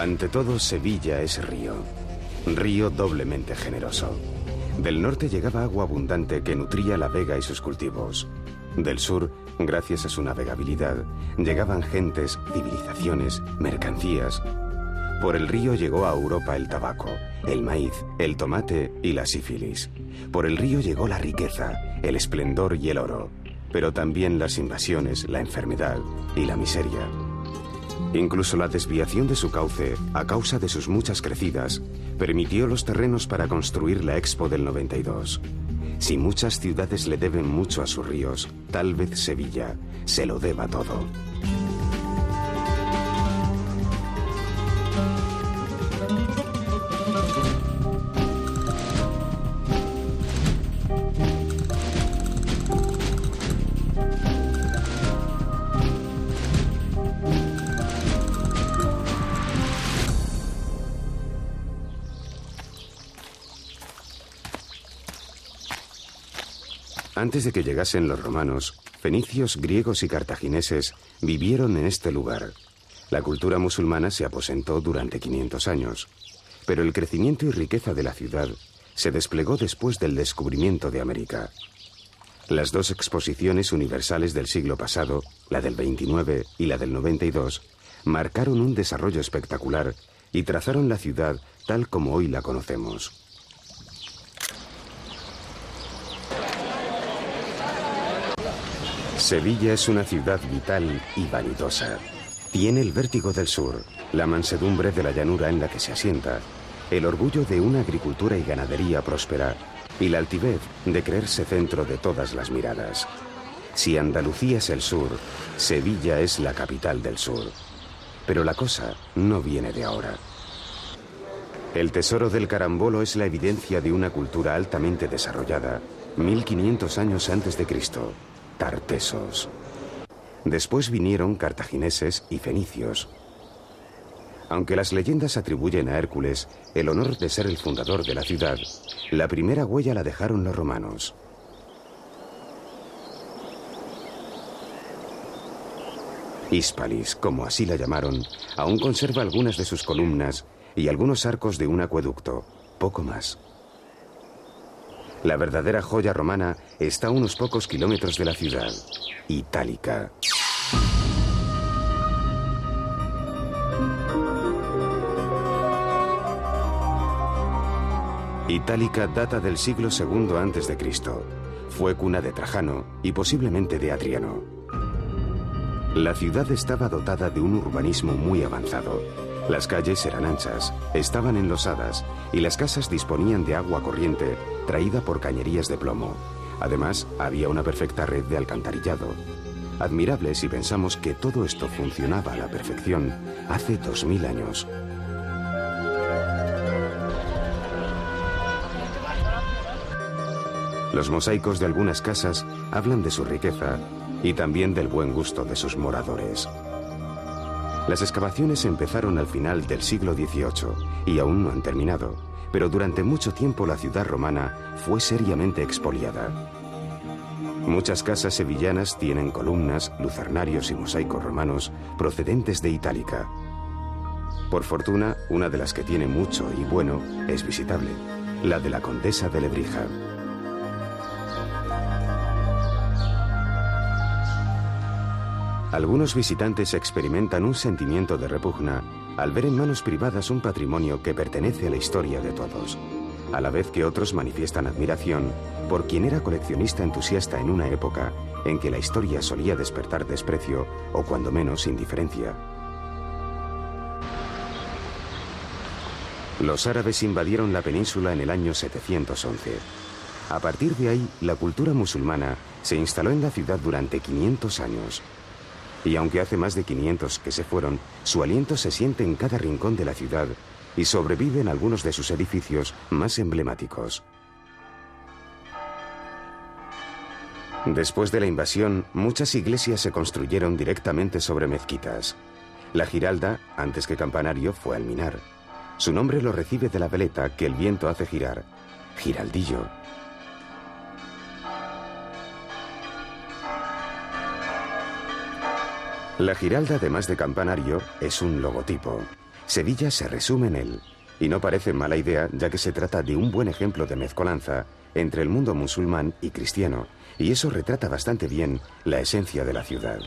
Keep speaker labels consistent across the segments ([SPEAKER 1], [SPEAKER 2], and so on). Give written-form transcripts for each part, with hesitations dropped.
[SPEAKER 1] Ante todo, Sevilla es río. Río doblemente generoso. Del norte llegaba agua abundante que nutría la vega y sus cultivos. Del sur, gracias a su navegabilidad, llegaban gentes, civilizaciones, mercancías. Por el río llegó a Europa el tabaco, el maíz, el tomate y la sífilis. Por el río llegó la riqueza, el esplendor y el oro, pero también las invasiones, la enfermedad y la miseria. Incluso la desviación de su cauce, a causa de sus muchas crecidas, permitió los terrenos para construir la Expo del 92. Si muchas ciudades le deben mucho a sus ríos, tal vez Sevilla se lo deba todo. Antes de que llegasen los romanos, fenicios, griegos y cartagineses vivieron en este lugar. La cultura musulmana se aposentó durante 500 años, pero el crecimiento y riqueza de la ciudad se desplegó después del descubrimiento de América. Las dos exposiciones universales del siglo pasado, la del 29 y la del 92, marcaron un desarrollo espectacular y trazaron la ciudad tal como hoy la conocemos. Sevilla es una ciudad vital y vanidosa. Tiene el vértigo del sur, la mansedumbre de la llanura en la que se asienta, el orgullo de una agricultura y ganadería próspera y la altivez de creerse centro de todas las miradas. Si Andalucía es el sur, Sevilla es la capital del sur. Pero la cosa no viene de ahora. El tesoro del carambolo es la evidencia de una cultura altamente desarrollada, 1500 años antes de Cristo. Tartesos. Después vinieron cartagineses y fenicios. Aunque las leyendas atribuyen a Hércules el honor de ser el fundador de la ciudad, la primera huella la dejaron los romanos. Hispalis, como así la llamaron, aún conserva algunas de sus columnas y algunos arcos de un acueducto, poco más. La verdadera joya romana está a unos pocos kilómetros de la ciudad, Itálica. Itálica data del siglo II a.C. Fue cuna de Trajano y posiblemente de Adriano. La ciudad estaba dotada de un urbanismo muy avanzado. Las calles eran anchas, estaban enlosadas y las casas disponían de agua corriente traída por cañerías de plomo. Además, había una perfecta red de alcantarillado. Admirable si pensamos que todo esto funcionaba a la perfección hace 2000 años. Los mosaicos de algunas casas hablan de su riqueza y también del buen gusto de sus moradores. Las excavaciones empezaron al final del siglo XVIII y aún no han terminado, pero durante mucho tiempo la ciudad romana fue seriamente expoliada. Muchas casas sevillanas tienen columnas, lucernarios y mosaicos romanos procedentes de Itálica. Por fortuna, una de las que tiene mucho y bueno es visitable, la de la Condesa de Lebrija. Algunos visitantes experimentan un sentimiento de repugna al ver en manos privadas un patrimonio que pertenece a la historia de todos, a la vez que otros manifiestan admiración por quien era coleccionista entusiasta en una época en que la historia solía despertar desprecio o cuando menos indiferencia. Los árabes invadieron la península en el año 711. A partir de ahí, la cultura musulmana se instaló en la ciudad durante 500 años. Y aunque hace más de 500 que se fueron, su aliento se siente en cada rincón de la ciudad y sobrevive en algunos de sus edificios más emblemáticos. Después de la invasión, muchas iglesias se construyeron directamente sobre mezquitas. La Giralda, antes que campanario, fue alminar. Su nombre lo recibe de la veleta que el viento hace girar, giraldillo. La Giralda, además de campanario, es un logotipo. Sevilla se resume en él, y no parece mala idea ya que se trata de un buen ejemplo de mezcolanza entre el mundo musulmán y cristiano, y eso retrata bastante bien la esencia de la ciudad.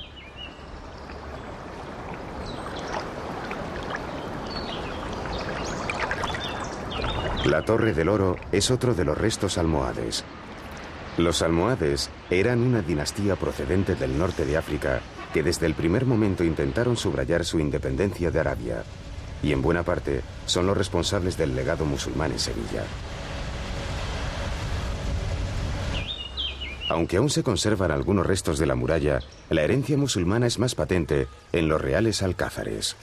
[SPEAKER 1] La Torre del Oro es otro de los restos almohades. Los almohades eran una dinastía procedente del norte de África que desde el primer momento intentaron subrayar su independencia de Arabia, y en buena parte son los responsables del legado musulmán en Sevilla. Aunque aún se conservan algunos restos de la muralla, la herencia musulmana es más patente en los reales alcázares.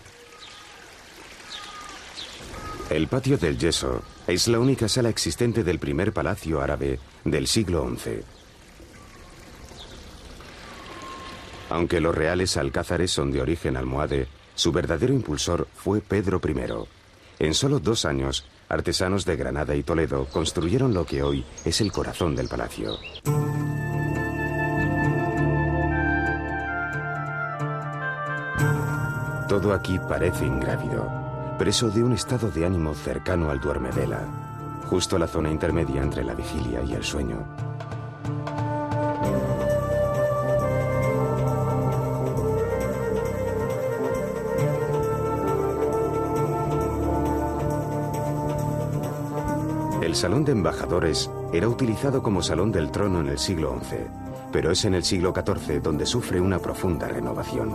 [SPEAKER 1] El patio del Yeso es la única sala existente del primer palacio árabe del siglo XI. Aunque los reales alcázares son de origen almohade, su verdadero impulsor fue Pedro I. En solo 2 años, artesanos de Granada y Toledo construyeron lo que hoy es el corazón del palacio. Todo aquí parece ingrávido, preso de un estado de ánimo cercano al duermevela, justo la zona intermedia entre la vigilia y el sueño. El Salón de Embajadores era utilizado como salón del trono en el siglo XI, pero es en el siglo XIV donde sufre una profunda renovación.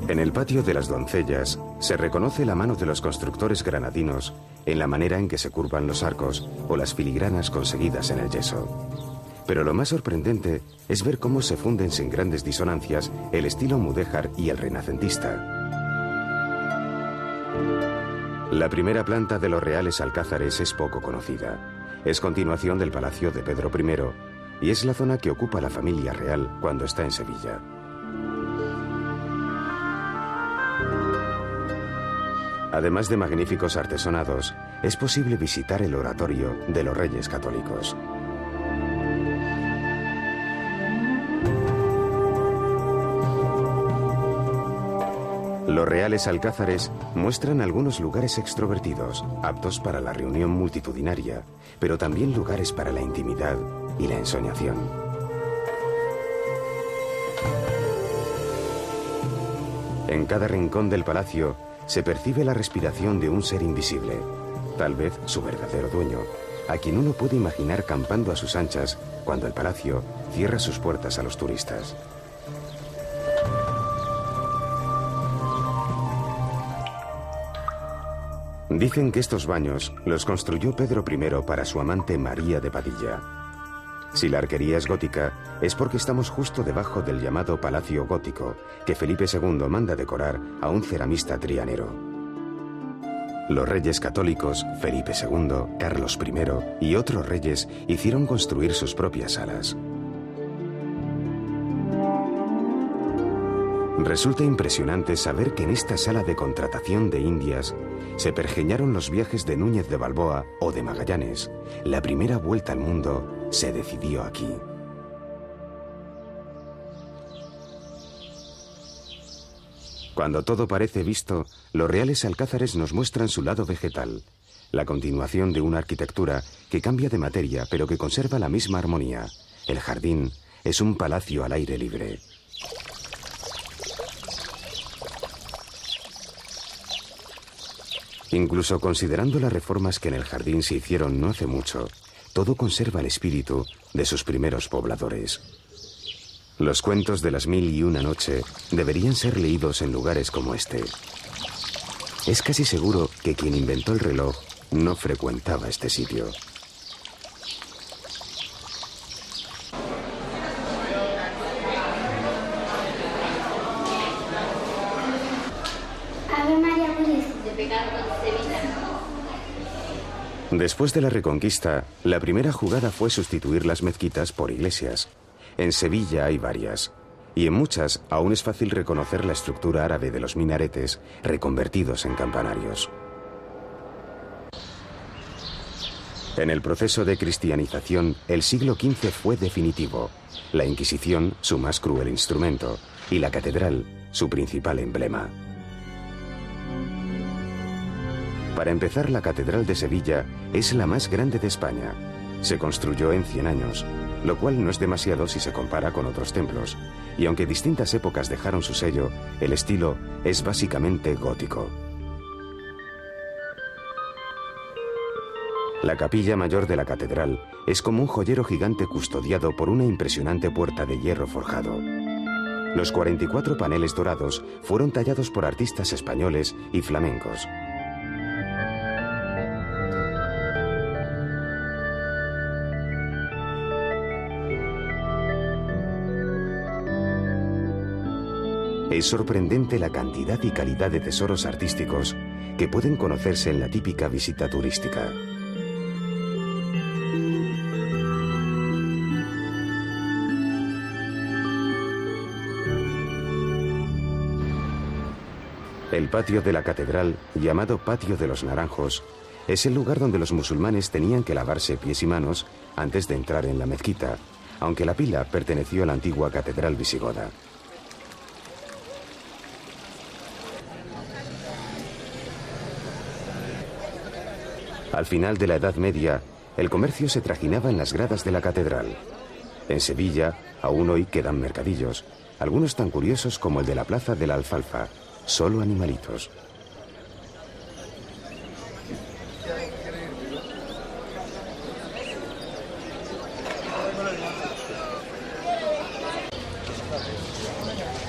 [SPEAKER 1] En el patio de las doncellas se reconoce la mano de los constructores granadinos en la manera en que se curvan los arcos o las filigranas conseguidas en el yeso. Pero lo más sorprendente es ver cómo se funden sin grandes disonancias el estilo mudéjar y el renacentista. La primera planta de los reales alcázares es poco conocida. Es continuación del palacio de Pedro I y es la zona que ocupa la familia real cuando está en Sevilla. Además de magníficos artesonados, es posible visitar el oratorio de los Reyes Católicos. Los reales alcázares muestran algunos lugares extrovertidos, aptos para la reunión multitudinaria, pero también lugares para la intimidad y la ensoñación. En cada rincón del palacio se percibe la respiración de un ser invisible, tal vez su verdadero dueño, a quien uno puede imaginar campando a sus anchas cuando el palacio cierra sus puertas a los turistas. Dicen que estos baños los construyó Pedro I para su amante María de Padilla. Si la arquería es gótica, es porque estamos justo debajo del llamado Palacio Gótico, que Felipe II manda decorar a un ceramista trianero. Los reyes católicos, Felipe II, Carlos I y otros reyes hicieron construir sus propias salas. Resulta impresionante saber que en esta sala de contratación de Indias se pergeñaron los viajes de Núñez de Balboa o de Magallanes. La primera vuelta al mundo se decidió aquí. Cuando todo parece visto, los reales alcázares nos muestran su lado vegetal, la continuación de una arquitectura que cambia de materia pero que conserva la misma armonía. El jardín es un palacio al aire libre. Incluso considerando las reformas que en el jardín se hicieron no hace mucho, todo conserva el espíritu de sus primeros pobladores. Los cuentos de las 1001 noche deberían ser leídos en lugares como este. Es casi seguro que quien inventó el reloj no frecuentaba este sitio. Después de la Reconquista, la primera jugada fue sustituir las mezquitas por iglesias. En Sevilla hay varias, y en muchas aún es fácil reconocer la estructura árabe de los minaretes reconvertidos en campanarios. En el proceso de cristianización, el siglo XV fue definitivo. La Inquisición, su más cruel instrumento, y la catedral, su principal emblema. Para empezar, la Catedral de Sevilla es la más grande de España. Se construyó en 100 años, lo cual no es demasiado si se compara con otros templos, y aunque distintas épocas dejaron su sello, el estilo es básicamente gótico. La capilla mayor de la catedral es como un joyero gigante custodiado por una impresionante puerta de hierro forjado. Los 44 paneles dorados fueron tallados por artistas españoles y flamencos. Es sorprendente la cantidad y calidad de tesoros artísticos que pueden conocerse en la típica visita turística. El patio de la catedral, llamado Patio de los Naranjos, es el lugar donde los musulmanes tenían que lavarse pies y manos antes de entrar en la mezquita, aunque la pila perteneció a la antigua catedral visigoda. Al final de la Edad Media, el comercio se trajinaba en las gradas de la catedral. En Sevilla, aún hoy quedan mercadillos, algunos tan curiosos como el de la Plaza de la Alfalfa, solo animalitos.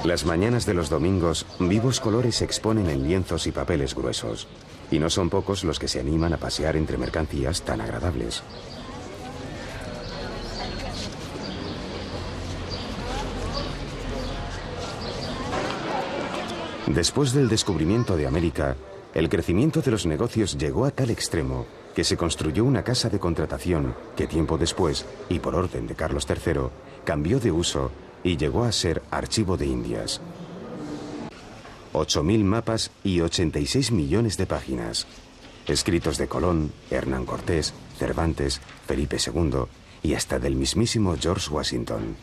[SPEAKER 1] Las mañanas de los domingos, vivos colores se exponen en lienzos y papeles gruesos. Y no son pocos los que se animan a pasear entre mercancías tan agradables. Después del descubrimiento de América, el crecimiento de los negocios llegó a tal extremo que se construyó una casa de contratación que tiempo después, y por orden de Carlos III, cambió de uso y llegó a ser Archivo de Indias. 8.000 mapas y 86 millones de páginas. Escritos de Colón, Hernán Cortés, Cervantes, Felipe II y hasta del mismísimo George Washington.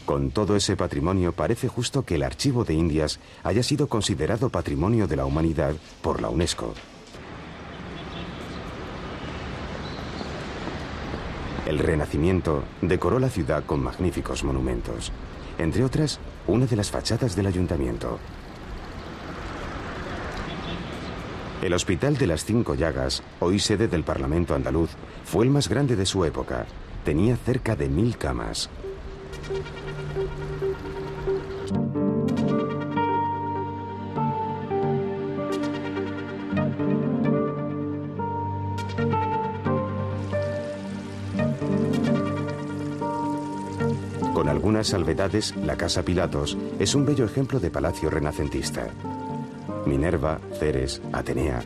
[SPEAKER 1] Con todo ese patrimonio, parece justo que el Archivo de Indias haya sido considerado Patrimonio de la Humanidad por la UNESCO. El Renacimiento decoró la ciudad con magníficos monumentos, entre otras, una de las fachadas del ayuntamiento. El Hospital de las Cinco Llagas, hoy sede del Parlamento andaluz, fue el más grande de su época. Tenía cerca de 1000 camas. Con algunas salvedades, la Casa Pilatos es un bello ejemplo de palacio renacentista. Minerva, Ceres, Atenea.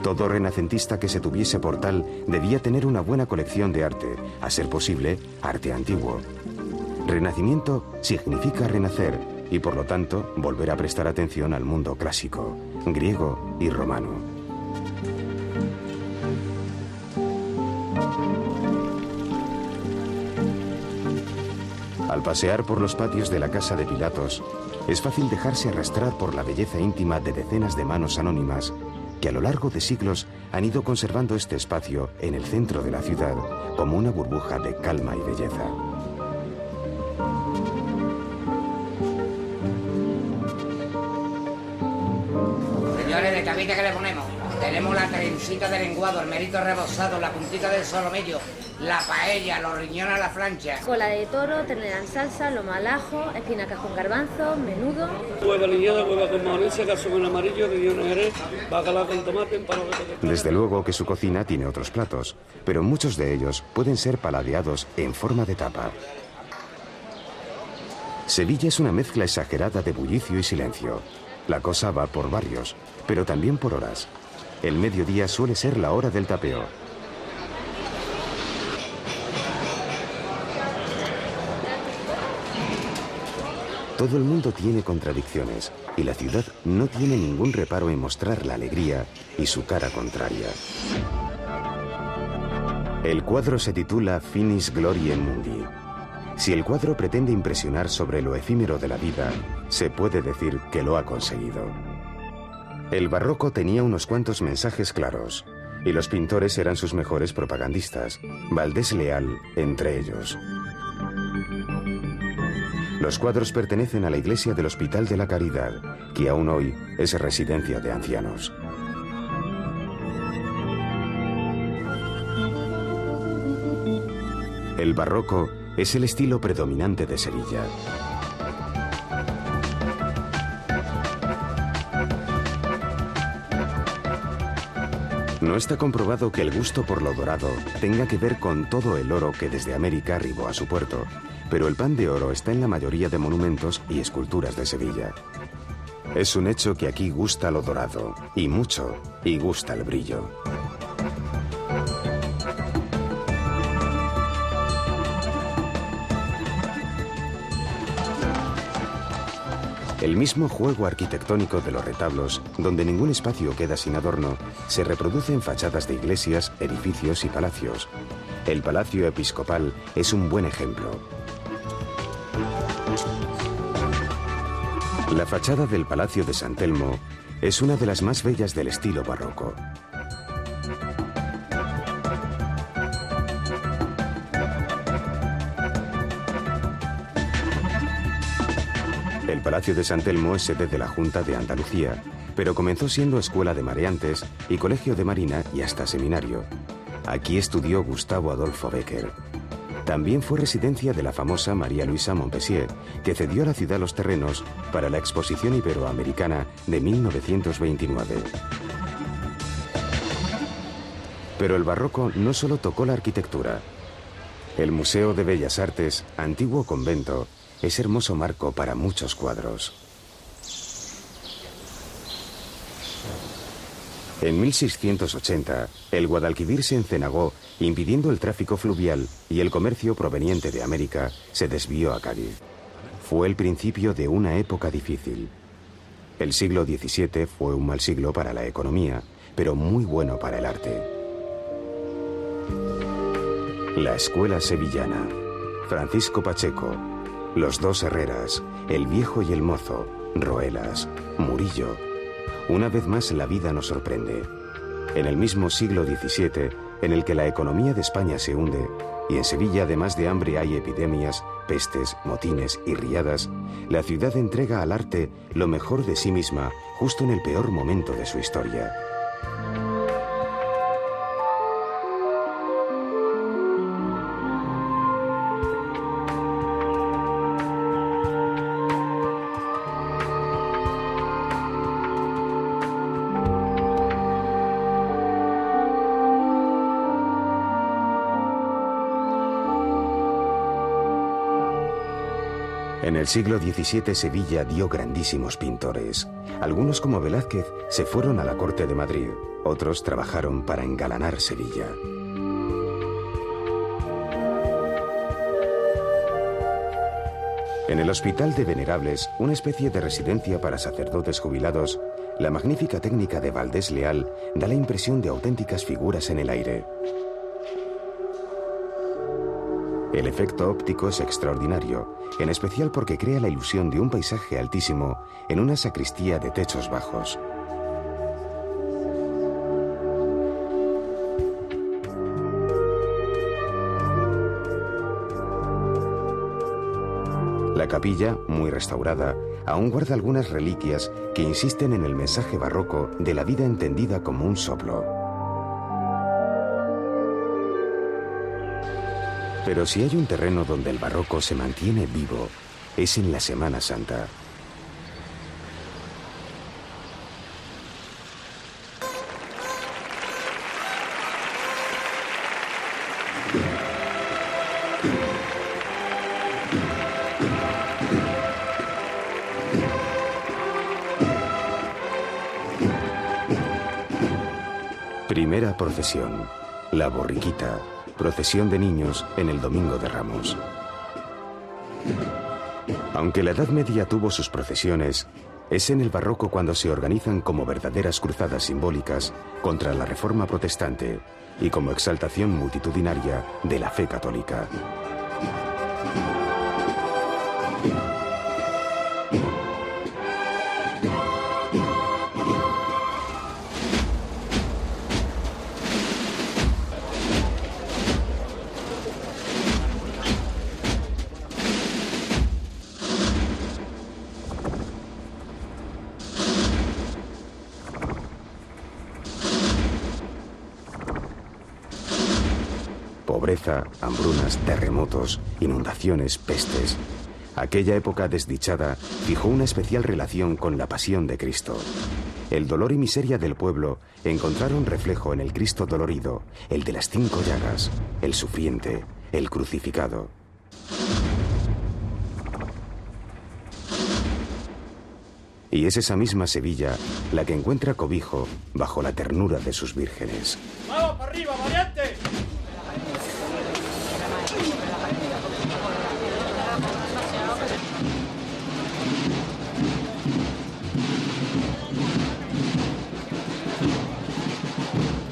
[SPEAKER 1] Todo renacentista que se tuviese por tal debía tener una buena colección de arte, a ser posible, arte antiguo. Renacimiento significa renacer y, por lo tanto, volver a prestar atención al mundo clásico, griego y romano. Al pasear por los patios de la Casa de Pilatos, es fácil dejarse arrastrar por la belleza íntima de decenas de manos anónimas que a lo largo de siglos han ido conservando este espacio en el centro de la ciudad como una burbuja de calma y belleza.
[SPEAKER 2] Señores, de cabita que le ponemos. Tenemos la trencita de lenguado, el merito rebozado, la puntita del solomillo, la paella, los riñones a la plancha.
[SPEAKER 3] Cola de toro, ternera en salsa, lomo al ajo, espinacas con garbanzo, menudo.
[SPEAKER 4] Hueva aliñada, hueva con mayonesa, queso con amarillo, riñones jerez, bacalao con tomate, empanadas de...
[SPEAKER 1] Desde luego que su cocina tiene otros platos, pero muchos de ellos pueden ser paladeados en forma de tapa. Sevilla es una mezcla exagerada de bullicio y silencio. La cosa va por barrios, pero también por horas. El mediodía suele ser la hora del tapeo. Todo el mundo tiene contradicciones y la ciudad no tiene ningún reparo en mostrar la alegría y su cara contraria. El cuadro se titula Finis Gloriae Mundi. Si el cuadro pretende impresionar sobre lo efímero de la vida, se puede decir que lo ha conseguido. El barroco tenía unos cuantos mensajes claros, y los pintores eran sus mejores propagandistas, Valdés Leal entre ellos. Los cuadros pertenecen a la iglesia del Hospital de la Caridad, que aún hoy es residencia de ancianos. El barroco es el estilo predominante de Sevilla. No está comprobado que el gusto por lo dorado tenga que ver con todo el oro que desde América arribó a su puerto, pero el pan de oro está en la mayoría de monumentos y esculturas de Sevilla. Es un hecho que aquí gusta lo dorado, y mucho, y gusta el brillo. El mismo juego arquitectónico de los retablos, donde ningún espacio queda sin adorno, se reproduce en fachadas de iglesias, edificios y palacios. El Palacio Episcopal es un buen ejemplo. La fachada del Palacio de San Telmo es una de las más bellas del estilo barroco. El Palacio de San Telmo es sede de la Junta de Andalucía, pero comenzó siendo escuela de mareantes y colegio de marina y hasta seminario. Aquí estudió Gustavo Adolfo Bécquer. También fue residencia de la famosa María Luisa Montpensier, que cedió a la ciudad los terrenos para la Exposición Iberoamericana de 1929. Pero el barroco no solo tocó la arquitectura. El Museo de Bellas Artes, antiguo convento, es hermoso marco para muchos cuadros. En 1680, el Guadalquivir se encenagó, impidiendo el tráfico fluvial, y el comercio proveniente de América se desvió a Cádiz. Fue el principio de una época difícil. El siglo XVII fue un mal siglo para la economía, pero muy bueno para el arte. La escuela sevillana, Francisco Pacheco, los dos Herreras, el viejo y el mozo, Roelas, Murillo. Una vez más la vida nos sorprende. En el mismo siglo XVII, en el que la economía de España se hunde, y en Sevilla además de hambre hay epidemias, pestes, motines y riadas, la ciudad entrega al arte lo mejor de sí misma justo en el peor momento de su historia. En el siglo XVII Sevilla dio grandísimos pintores. Algunos como Velázquez se fueron a la corte de Madrid, otros trabajaron para engalanar Sevilla. En el Hospital de Venerables, una especie de residencia para sacerdotes jubilados, la magnífica técnica de Valdés Leal da la impresión de auténticas figuras en el aire. El efecto óptico es extraordinario, en especial porque crea la ilusión de un paisaje altísimo en una sacristía de techos bajos. La capilla, muy restaurada, aún guarda algunas reliquias que insisten en el mensaje barroco de la vida entendida como un soplo. Pero si hay un terreno donde el barroco se mantiene vivo, es en la Semana Santa. Primera procesión. La borriquita. Procesión de niños en el Domingo de Ramos. Aunque la Edad Media tuvo sus procesiones, es en el Barroco cuando se organizan como verdaderas cruzadas simbólicas contra la Reforma protestante y como exaltación multitudinaria de la fe católica. Pobreza, hambrunas, terremotos, inundaciones, pestes. Aquella época desdichada fijó una especial relación con la pasión de Cristo. El dolor y miseria del pueblo encontraron reflejo en el Cristo dolorido, el de las 5 llagas, el sufriente, el crucificado. Y es esa misma Sevilla la que encuentra cobijo bajo la ternura de sus vírgenes.
[SPEAKER 5] ¡Vamos para arriba, variante!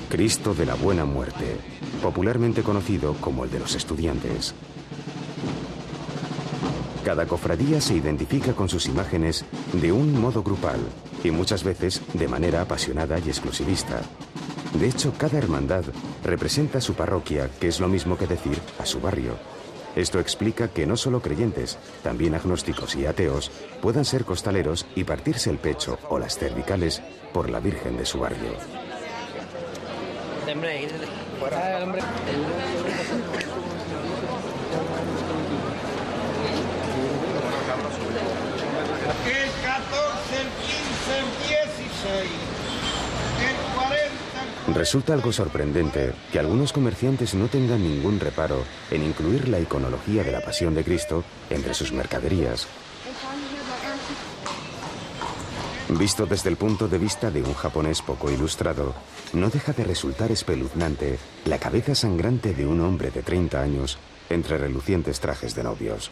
[SPEAKER 1] Cristo de la Buena Muerte, popularmente conocido como el de los estudiantes. Cada cofradía se identifica con sus imágenes de un modo grupal y muchas veces de manera apasionada y exclusivista. De hecho, cada hermandad representa a su parroquia, que es lo mismo que decir a su barrio. Esto explica que no solo creyentes, también agnósticos y ateos, puedan ser costaleros y partirse el pecho o las cervicales por la Virgen de su barrio.
[SPEAKER 5] El 14, el 15, el 16, el 40...
[SPEAKER 1] Resulta algo sorprendente que algunos comerciantes no tengan ningún reparo en incluir la iconología de la Pasión de Cristo entre sus mercaderías. Visto desde el punto de vista de un japonés poco ilustrado, no deja de resultar espeluznante la cabeza sangrante de un hombre de 30 años entre relucientes trajes de novios.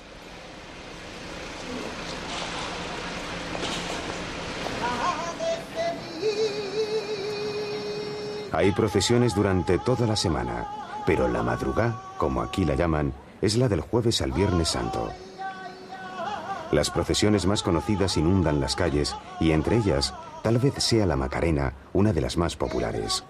[SPEAKER 1] Hay procesiones durante toda la semana, pero la madrugá, como aquí la llaman, es la del jueves al Viernes Santo. Las procesiones más conocidas inundan las calles y entre ellas, tal vez sea la Macarena, una de las más populares.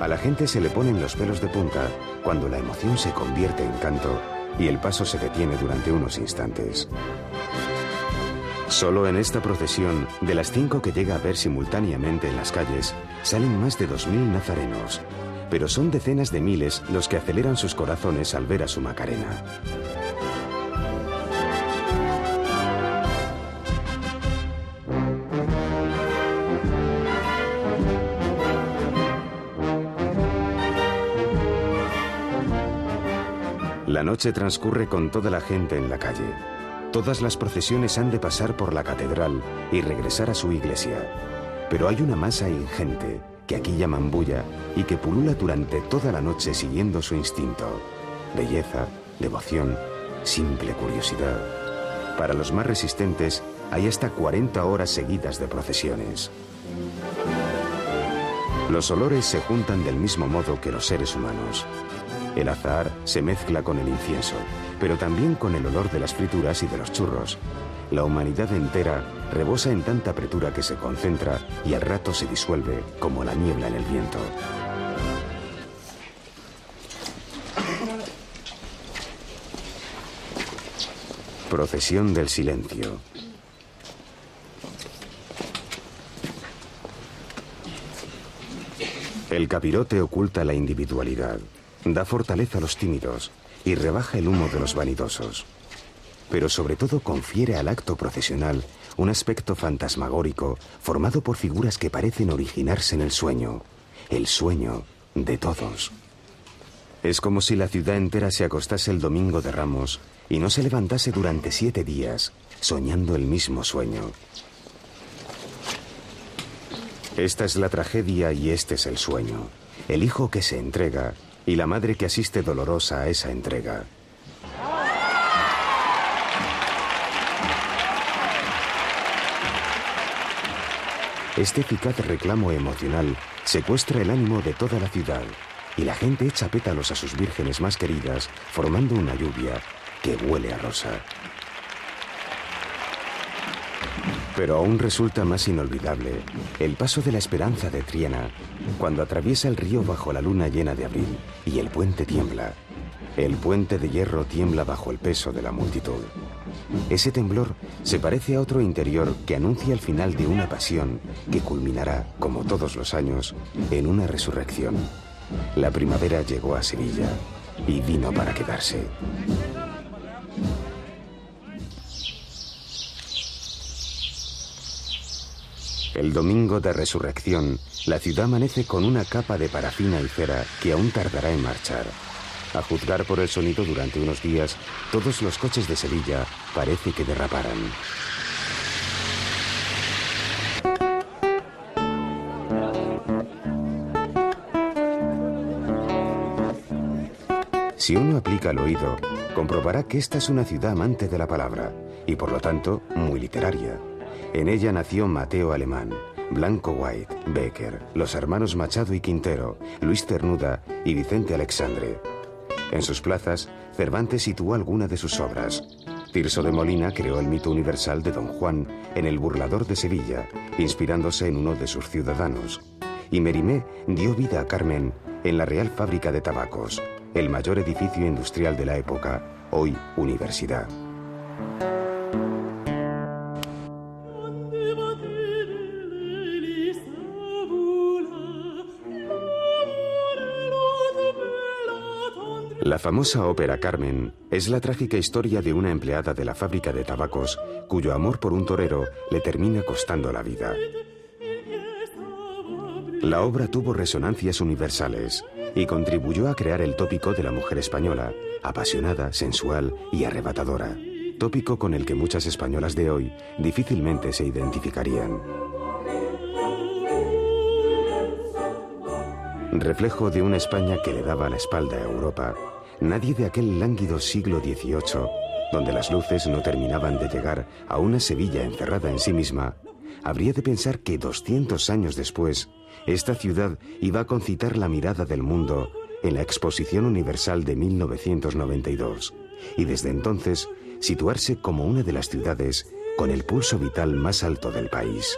[SPEAKER 1] A la gente se le ponen los pelos de punta cuando la emoción se convierte en canto y el paso se detiene durante unos instantes. Solo en esta procesión, de las 5 que llega a ver simultáneamente en las calles, salen más de 2000 nazarenos, pero son decenas de miles los que aceleran sus corazones al ver a su Macarena. La noche transcurre con toda la gente en la calle. Todas las procesiones han de pasar por la catedral y regresar a su iglesia. Pero hay una masa ingente, que aquí llaman bulla, y que pulula durante toda la noche siguiendo su instinto. Belleza, devoción, simple curiosidad. Para los más resistentes, hay hasta 40 horas seguidas de procesiones. Los olores se juntan del mismo modo que los seres humanos. El azahar se mezcla con el incienso, pero también con el olor de las frituras y de los churros. La humanidad entera rebosa en tanta apretura que se concentra y al rato se disuelve como la niebla en el viento. Procesión del silencio. El capirote oculta la individualidad. Da fortaleza a los tímidos y rebaja el humo de los vanidosos. Pero sobre todo confiere al acto procesional un aspecto fantasmagórico formado por figuras que parecen originarse en el sueño de todos. Es como si la ciudad entera se acostase el domingo de Ramos y no se levantase durante 7 días, soñando el mismo sueño. Esta es la tragedia y este es el sueño. El hijo que se entrega y la madre que asiste dolorosa a esa entrega. Este eficaz reclamo emocional secuestra el ánimo de toda la ciudad y la gente echa pétalos a sus vírgenes más queridas, formando una lluvia que huele a rosa. Pero aún resulta más inolvidable el paso de la Esperanza de Triana, cuando atraviesa el río bajo la luna llena de abril y el puente tiembla. El puente de hierro tiembla bajo el peso de la multitud. Ese temblor se parece a otro interior que anuncia el final de una pasión que culminará, como todos los años, en una resurrección. La primavera llegó a Sevilla y vino para quedarse. El domingo de resurrección, la ciudad amanece con una capa de parafina y cera que aún tardará en marchar. A juzgar por el sonido durante unos días, todos los coches de Sevilla parece que derraparan. Si uno aplica el oído, comprobará que esta es una ciudad amante de la palabra y por lo tanto muy literaria. En ella nació Mateo Alemán, Blanco White, Becker, los hermanos Machado y Quintero, Luis Cernuda y Vicente Alexandre. En sus plazas, Cervantes situó alguna de sus obras. Tirso de Molina creó el mito universal de Don Juan en El burlador de Sevilla, inspirándose en uno de sus ciudadanos. Y Mérimée dio vida a Carmen en la Real Fábrica de Tabacos, el mayor edificio industrial de la época, hoy universidad. La famosa ópera Carmen es la trágica historia de una empleada de la fábrica de tabacos cuyo amor por un torero le termina costando la vida. La obra tuvo resonancias universales y contribuyó a crear el tópico de la mujer española, apasionada, sensual y arrebatadora, tópico con el que muchas españolas de hoy difícilmente se identificarían. Reflejo de una España que le daba la espalda a Europa, nadie de aquel lánguido siglo XVIII, donde las luces no terminaban de llegar a una Sevilla encerrada en sí misma, habría de pensar que 200 años después, esta ciudad iba a concitar la mirada del mundo en la Exposición Universal de 1992, y desde entonces situarse como una de las ciudades con el pulso vital más alto del país.